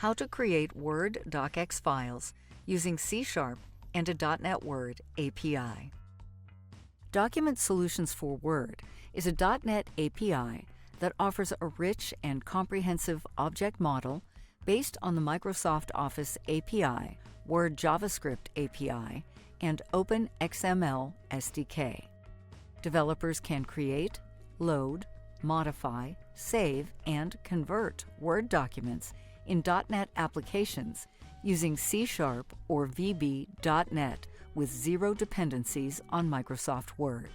how to create Word DOCX files using C# and a .NET Word API. Document Solutions for Word is a .NET API that offers a rich and comprehensive object model based on the Microsoft Office API, Word JavaScript API, and OpenXML SDK. Developers can create, load, modify, save, and convert Word documents in .NET applications using C# or VB.NET with zero dependencies on Microsoft Word.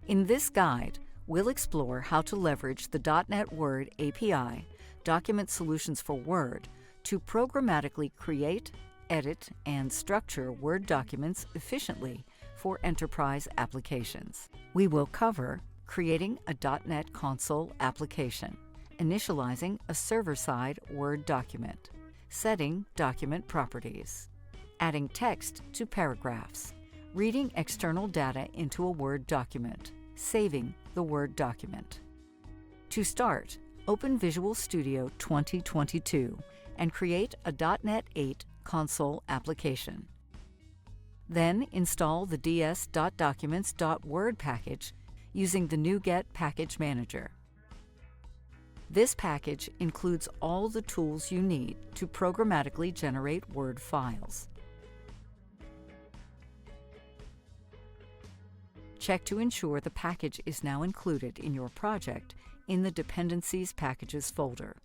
In this guide, we'll explore how to leverage the .NET Word API, Document Solutions for Word, to programmatically create, edit, and structure Word documents efficiently for enterprise applications. We will cover creating a .NET Console application, initializing a server-side Word document, setting document properties, adding text to paragraphs, reading external data into a Word document, saving the Word document. To start, open Visual Studio 2022 and create a .NET 8 console application. Then install the ds.documents.word package using the NuGet Package Manager. This package includes all the tools you need to programmatically generate Word files. Check to ensure the package is now included in your project in the Dependencies Packages folder.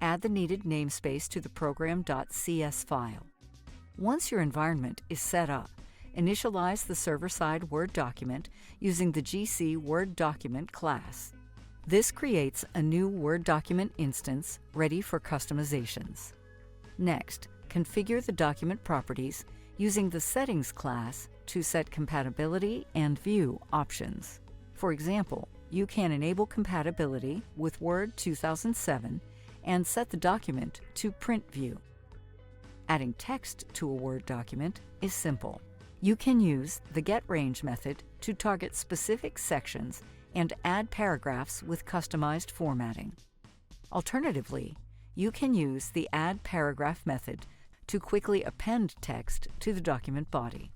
Add the needed namespace to the program.cs file. Once your environment is set up, initialize the server-side Word document using the GC Word Document class. This creates a new Word document instance ready for customizations. Next, configure the document properties using the Settings class to set compatibility and view options. For example, you can enable compatibility with Word 2007 and set the document to Print View. Adding text to a Word document is simple. You can use the getRange method to target specific sections and add paragraphs with customized formatting. Alternatively, you can use the addParagraph method to quickly append text to the document body.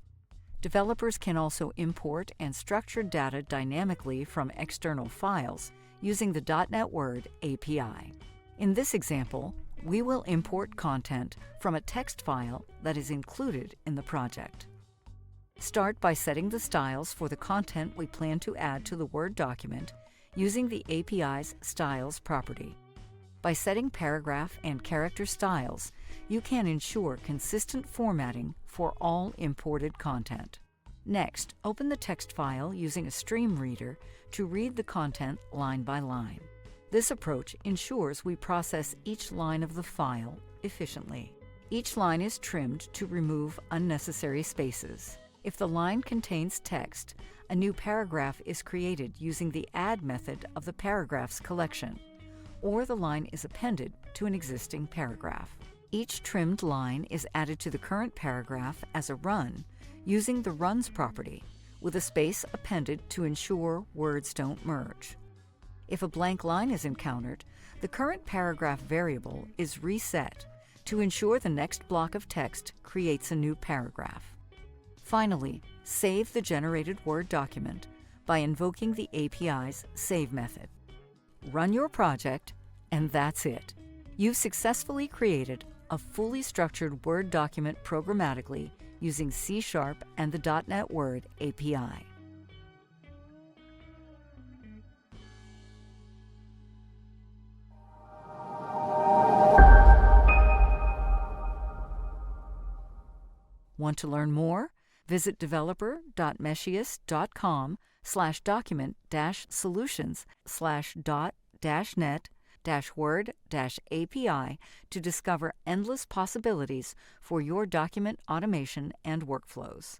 Developers can also import and structure data dynamically from external files using the .NET Word API. In this example, we will import content from a text file that is included in the project. Start by setting the styles for the content we plan to add to the Word document using the API's Styles property. By setting paragraph and character styles, you can ensure consistent formatting for all imported content. Next, open the text file using a stream reader to read the content line by line. This approach ensures we process each line of the file efficiently. Each line is trimmed to remove unnecessary spaces. If the line contains text, a new paragraph is created using the add method of the paragraphs collection, or the line is appended to an existing paragraph. Each trimmed line is added to the current paragraph as a run using the runs property, with a space appended to ensure words don't merge. If a blank line is encountered, the current paragraph variable is reset to ensure the next block of text creates a new paragraph. Finally, save the generated Word document by invoking the API's Save method. Run your project, and that's it. You've successfully created a fully structured Word document programmatically using C# and the .NET Word API. Want to learn more? Visit developer.meshius.com/document-solutions/.-net-word-API to discover endless possibilities for your document automation and workflows.